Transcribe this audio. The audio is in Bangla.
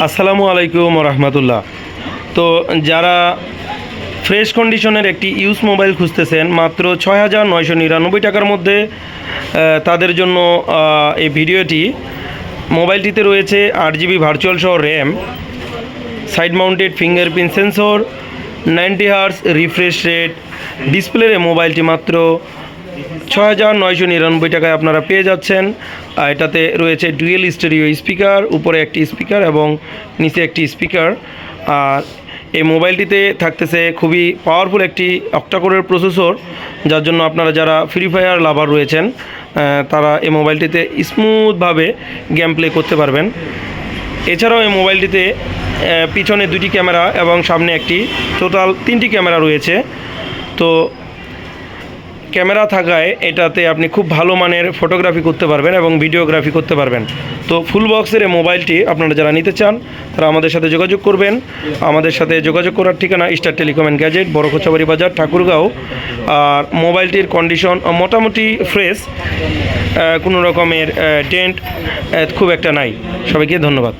আসসালামু আলাইকুম রহমতুল্লাহ। তো যারা ফ্রেশ কন্ডিশনের একটি ইউজ মোবাইল খুঁজতেছেন মাত্র ৬,৯৯৯ টাকার মধ্যে, তাদের জন্য এই ভিডিওটি। মোবাইলটিতে রয়েছে 8 GB ভার্চুয়াল সহ RAM, side mounted fingerprint sensor, 90 hertz refresh rate ডিসপ্লের এই মোবাইলটি মাত্র ৬,৯৯৯ টাকায় আপনারা পেয়ে যাচ্ছেন। এটাতে রয়েছে ডুয়েল স্টেরিও স্পিকার, উপরে একটি স্পিকার এবং নিচে একটি স্পিকার। আর এই মোবাইলটিতে থাকতেছে খুবই পাওয়ারফুল একটি অক্টাকোরের প্রসেসর, যার জন্য আপনারা যারা ফ্রি ফায়ার লাভার রয়েছেন তারা এই মোবাইলটিতে স্মুথভাবে গেম প্লে করতে পারবেন। এছাড়াও এই মোবাইলটিতে পিছনে 2টি ক্যামেরা এবং সামনে একটি, টোটাল 3টি ক্যামেরা রয়েছে। তো ক্যামেরা থাকায় এটাতে আপনি খুব ভালো মানের ফটোগ্রাফি করতে পারবেন এবং ভিডিওগ্রাফি করতে পারবেন। তো ফুল বক্সের এই মোবাইলটি আপনারা যারা নিতে চান তারা আমাদের সাথে যোগাযোগ করবেন। আমাদের সাথে যোগাযোগ করার ঠিকানা স্টার টেলিকম অ্যান্ড গ্যাজেট, বড় কোচাবাড়ি বাজার, ঠাকুরগাঁও। আর মোবাইলটির কন্ডিশন মোটামুটি ফ্রেশ, কোনো রকমের ডেন্ট খুব একটা নাই। সবাইকে ধন্যবাদ।